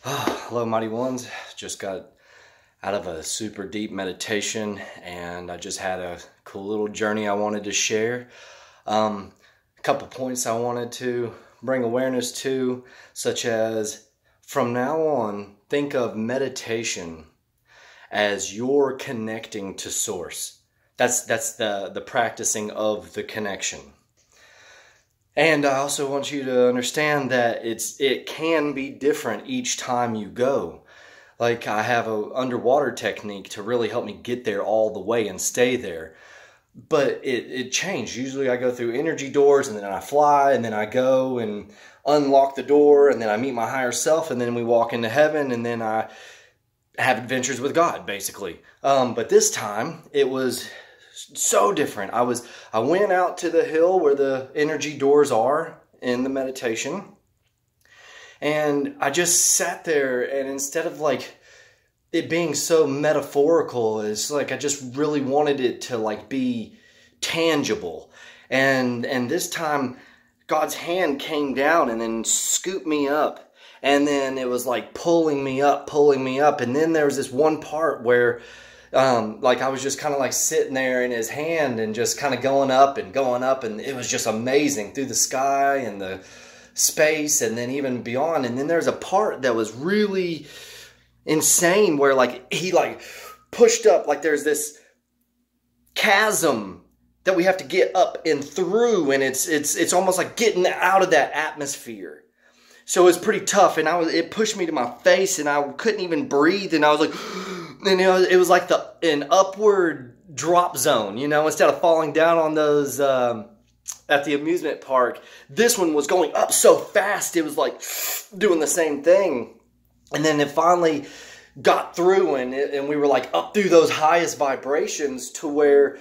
Hello, Mighty Ones. Just got out of a super deep meditation and I just had a cool little journey I wanted to share. A couple points I wanted to bring awareness to, such as from now on, think of meditation as you're connecting to Source. That's the practicing of the connection. And I also want you to understand that it can be different each time you go. Like I have an underwater technique to really help me get there all the way and stay there. But it changed. Usually I go through energy doors and then I fly and then I go and unlock the door and then I meet my higher self and then we walk into heaven and then I have adventures with God, basically. But this time it was so different. I went out to the hill where the energy doors are in the meditation, and I just sat there, and instead of like it being so metaphorical, it's like I just really wanted it to like be tangible. And this time God's hand came down and then scooped me up, and then it was like pulling me up, and then there was this one part where like I was just kind of like sitting there in his hand and just kind of going up, and it was just amazing through the sky and the space and then even beyond. And then there's a part that was really insane where like he like pushed up, like there's this chasm that we have to get up and through, and it's almost like getting out of that atmosphere. So it's pretty tough, and it pushed me to my face, and I couldn't even breathe, and I was like, and it was like an upward drop zone, instead of falling down on those at the amusement park. This one was going up so fast, it was like doing the same thing, and then it finally got through, and we were like up through those highest vibrations to where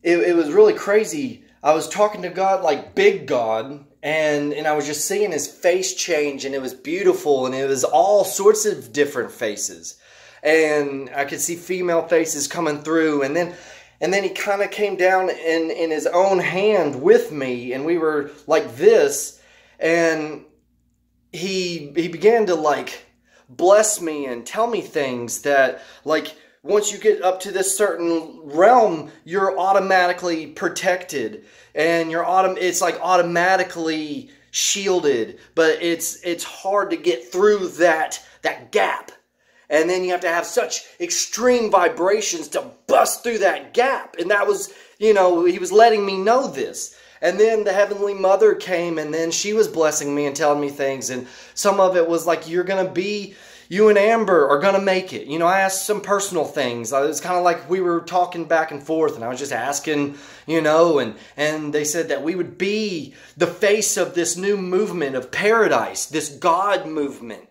it was really crazy. I was talking to God, like big God, and I was just seeing his face change, and it was beautiful, and it was all sorts of different faces. And I could see female faces coming through, and then he kind of came down in his own hand with me, and we were like this, and he began to like bless me and tell me things that like once you get up to this certain realm, you're automatically protected, and it's like automatically shielded, but it's hard to get through that gap. And then you have to have such extreme vibrations to bust through that gap. And that was, he was letting me know this. And then the Heavenly Mother came, and then she was blessing me and telling me things. And some of it was like, you and Amber are going to make it. I asked some personal things. It was kind of like we were talking back and forth, and I was just asking, and they said that we would be the face of this new movement of paradise, this God movement.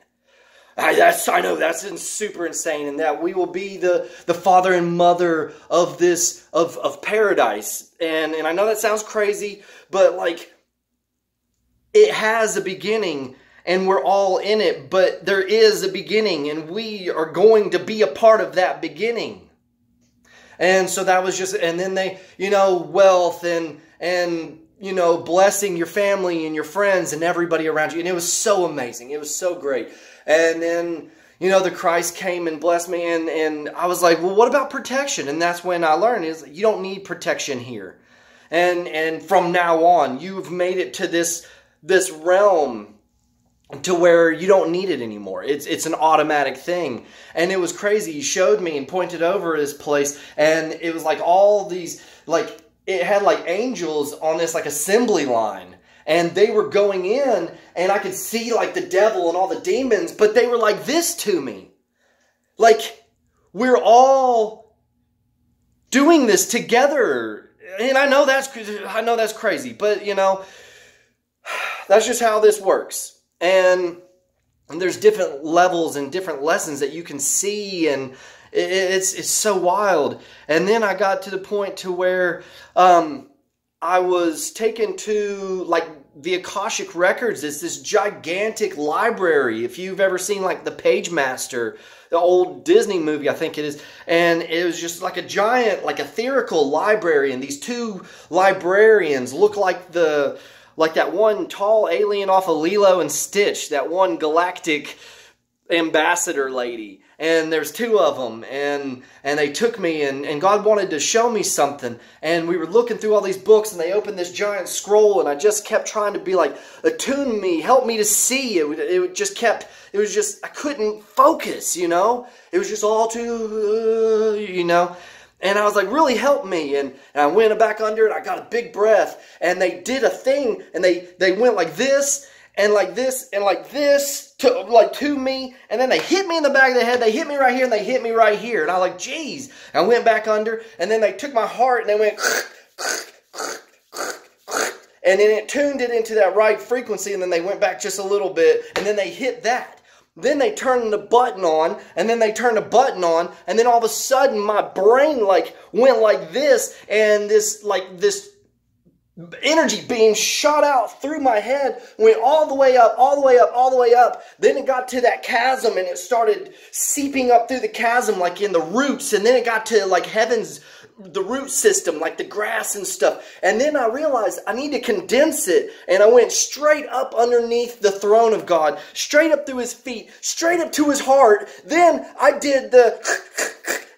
I know that's super insane, and that we will be the father and mother of this of paradise. And I know that sounds crazy, but like it has a beginning, and we're all in it, but there is a beginning, and we are going to be a part of that beginning. And so that was just, and then they, wealth and blessing your family and your friends and everybody around you. And it was so amazing. It was so great. And then, the Christ came and blessed me, and I was like, well, what about protection? And that's when I learned is you don't need protection here. And from now on, you've made it to this realm to where you don't need it anymore. It's an automatic thing. And it was crazy. He showed me and pointed over this place, and it was like all these, like, it had like angels on this like assembly line. And they were going in, and I could see like the devil and all the demons, but they were like this to me. Like, we're all doing this together. And I know that's crazy, but that's just how this works. And there's different levels and different lessons that you can see, and it's so wild. And then I got to the point to where I was taken to like the Akashic Records. It's this gigantic library. If you've ever seen like the Page Master, the old Disney movie, I think it is. And it was just like a giant, like etherical library. And these two librarians look like that one tall alien off of Lilo and Stitch, that one galactic ambassador lady, and there's two of them, and they took me, and God wanted to show me something, and we were looking through all these books, and they opened this giant scroll, and I just kept trying to be like, attune me, help me to see. It was just, I couldn't focus, you know? It was just all too, you know? And I was like, really help me. And I went back under it. I got a big breath. And they did a thing. And they went like this and like this and like this to me. And then they hit me in the back of the head. They hit me right here and they hit me right here. And I was like, geez. I went back under. And then they took my heart and they went and then it tuned it into that right frequency. And then they went back just a little bit. And then they hit that. Then they turned the button on, and then they turned the button on, and then all of a sudden my brain like went like this, and this energy beam shot out through my head, went all the way up, all the way up, all the way up. Then it got to that chasm, and it started seeping up through the chasm like in the roots, and then it got to like heaven's, the root system, like the grass and stuff. And then I realized I need to condense it. And I went straight up underneath the throne of God, straight up through his feet, straight up to his heart. Then I did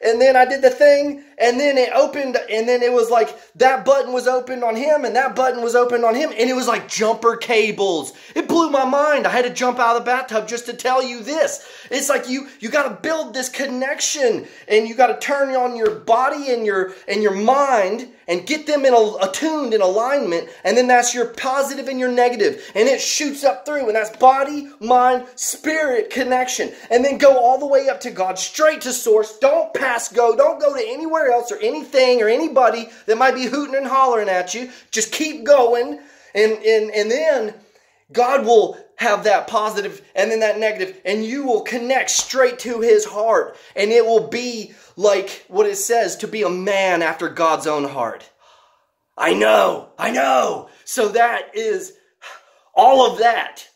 and then I did the thing, and then it opened, and then it was like that button was opened on him, and that button was opened on him, and it was like jumper cables. It blew my mind. I had to jump out of the bathtub just to tell you this. It's like you got to build this connection, and you got to turn on your body and your mind and get them attuned in alignment, and then that's your positive and your negative, and it shoots up through, and that's body, mind, spirit connection, and then go all the way up to God, straight to source. Don't pass go. Don't go to anywhere else or anything or anybody that might be hooting and hollering at you. Just keep going, and then God will have that positive and then that negative, and you will connect straight to his heart, and it will be like what it says, to be a man after God's own heart. I know. So that is all of that.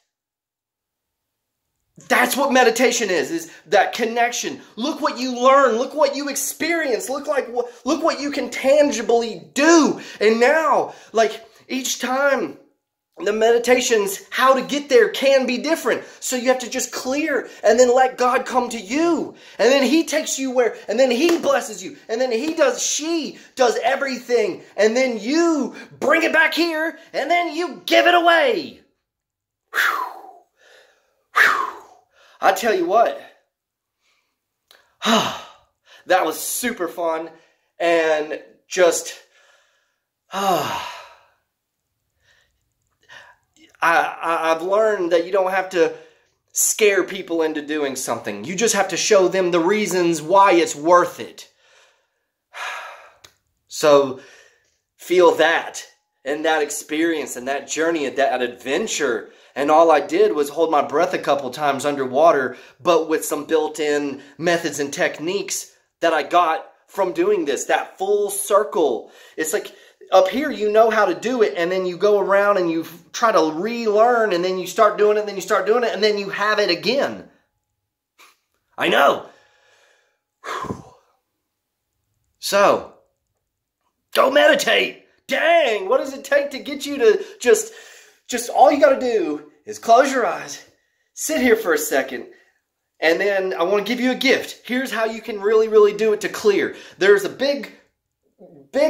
That's what meditation is that connection. Look what you learn. Look what you experience. Look what you can tangibly do. And now, like each time, the meditations, how to get there can be different. So you have to just clear and then let God come to you. And then he takes you where, and then he blesses you. And then she does everything. And then you bring it back here, and then you give it away. Whew. Whew. I tell you what, that was super fun, and just, I've learned that you don't have to scare people into doing something. You just have to show them the reasons why it's worth it. So feel that, and that experience, and that journey, and that adventure. And all I did was hold my breath a couple times underwater, but with some built-in methods and techniques that I got from doing this, that full circle. It's like up here, you know how to do it, and then you go around and you try to relearn, and then you start doing it, and then you start doing it, and then you have it again. I know. Whew. So, go meditate. Dang, what does it take to get you to just all you got to do is close your eyes, sit here for a second, and then I want to give you a gift. Here's how you can really, really do it to clear. There's a big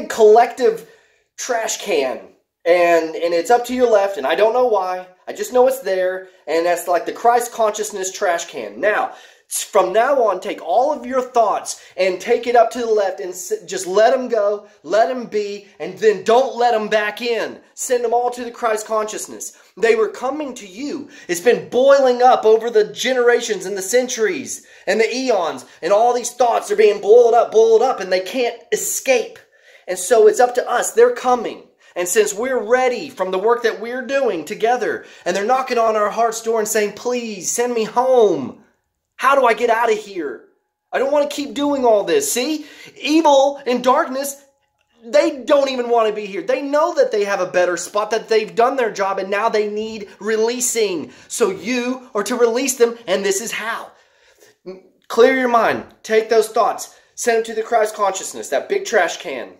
collective trash can, and it's up to your left, and I don't know why. I just know it's there, and that's like the Christ consciousness trash can. Now, from now on, take all of your thoughts and take it up to the left and just let them go, let them be, and then don't let them back in. Send them all to the Christ consciousness. They were coming to you. It's been boiling up over the generations and the centuries and the eons, and all these thoughts are being boiled up, and they can't escape. And so it's up to us. They're coming. And since we're ready from the work that we're doing together, and they're knocking on our heart's door and saying, please send me home. How do I get out of here? I don't want to keep doing all this. See? Evil and darkness, they don't even want to be here. They know that they have a better spot, that they've done their job, and now they need releasing. So you are to release them, and this is how. Clear your mind. Take those thoughts. Send them to the Christ consciousness, that big trash can.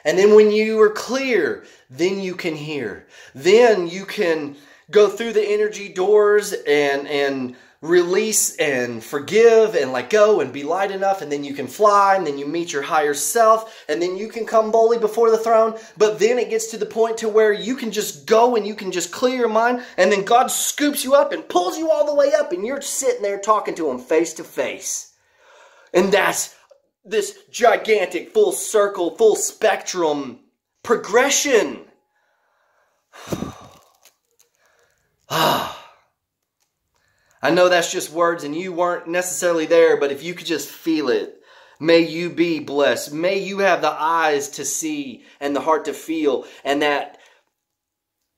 And then when you are clear, then you can hear. Then you can go through the energy doors and release and forgive and let go and be light enough, and then you can fly, and then you meet your higher self, and then you can come boldly before the throne. But then it gets to the point to where you can just go and you can just clear your mind, and then God scoops you up and pulls you all the way up, and you're sitting there talking to him face to face. And that's this gigantic, full circle, full spectrum progression. I know that's just words and you weren't necessarily there, but if you could just feel it, may you be blessed. May you have the eyes to see and the heart to feel, and that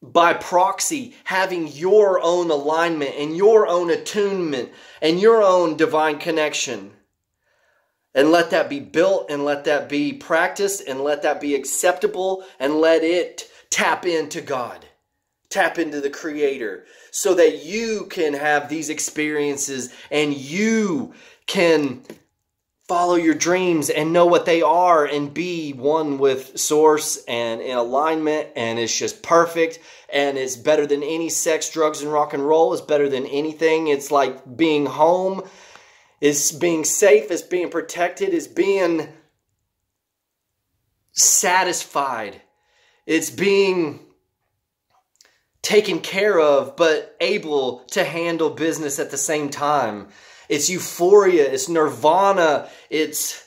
by proxy, having your own alignment and your own attunement and your own divine connection. And let that be built, and let that be practiced, and let that be acceptable, and let it tap into God. Tap into the Creator, so that you can have these experiences and you can follow your dreams and know what they are and be one with Source and in alignment, and it's just perfect, and it's better than any sex, drugs, and rock and roll. It's better than anything. It's like being home. It's being safe. It's being protected. It's being satisfied. It's being taken care of, but able to handle business at the same time. It's euphoria. It's nirvana. It's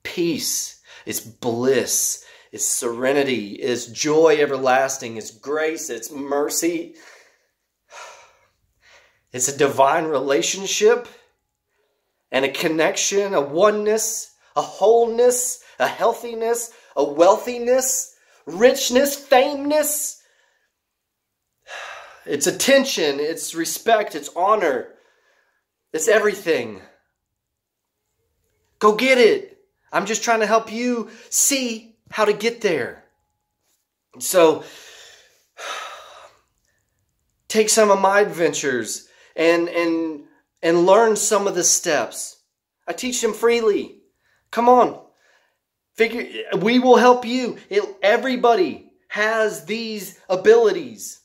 peace. It's bliss. It's serenity. It's joy everlasting. It's grace. It's mercy. It's a divine relationship and a connection, a oneness, a wholeness, a healthiness, a wealthiness, richness, fameness. It's attention, it's respect, it's honor. It's everything. Go get it. I'm just trying to help you see how to get there. So, take some of my adventures and learn some of the steps. I teach them freely. Come on. We will help you. Everybody has these abilities.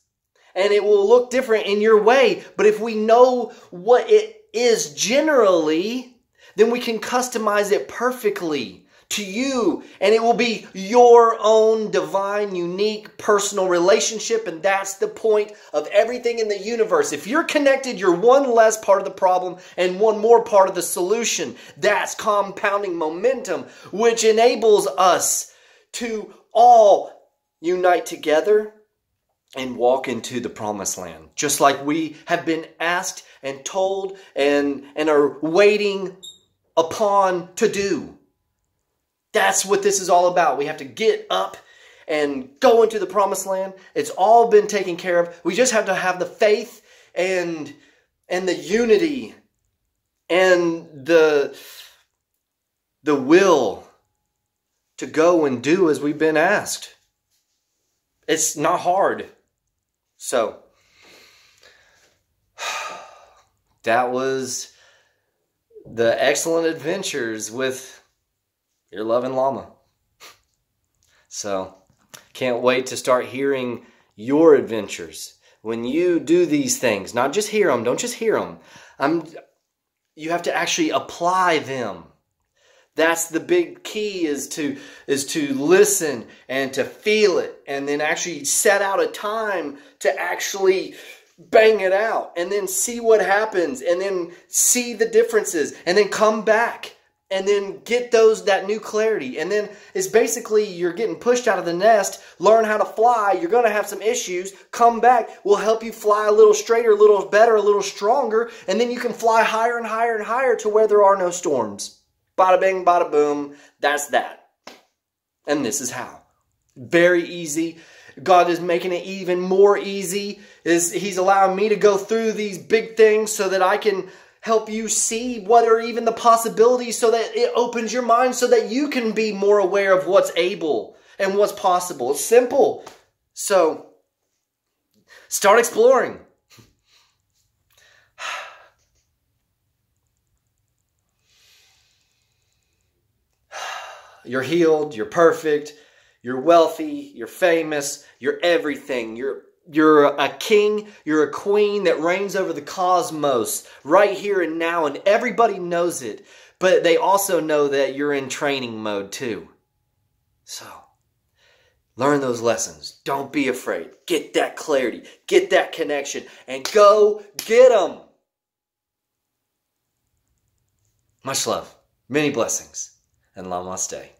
And it will look different in your way. But if we know what it is generally, then we can customize it perfectly to you. And it will be your own divine, unique, personal relationship. And that's the point of everything in the universe. If you're connected, you're one less part of the problem and one more part of the solution. That's compounding momentum, which enables us to all unite together and walk into the promised land, just like we have been asked and told and are waiting upon to do. That's what this is all about. We have to get up and go into the promised land. It's all been taken care of. We just have to have the faith and the unity and the will to go and do as we've been asked. It's not hard. So, that was the excellent adventures with your loving Lama. So, can't wait to start hearing your adventures. When you do these things, not just hear them, don't just hear them. You have to actually apply them. That's the big key, is to listen and to feel it, and then actually set out a time to actually bang it out, and then see what happens, and then see the differences, and then come back and then get that new clarity. And then it's basically you're getting pushed out of the nest, learn how to fly. You're going to have some issues. Come back. We'll help you fly a little straighter, a little better, a little stronger, and then you can fly higher and higher and higher to where there are no storms. Bada bing, bada boom. That's that. And this is how. Very easy. God is making it even more easy. He's allowing me to go through these big things so that I can help you see what are even the possibilities, so that it opens your mind so that you can be more aware of what's able and what's possible. It's simple. So, start exploring. You're healed, you're perfect, you're wealthy, you're famous, you're everything. You're You're a king, you're a queen that reigns over the cosmos right here and now, and everybody knows it. But they also know that you're in training mode too. So, learn those lessons. Don't be afraid. Get that clarity, get that connection, and go get them. Much love, many blessings, and Lama stay.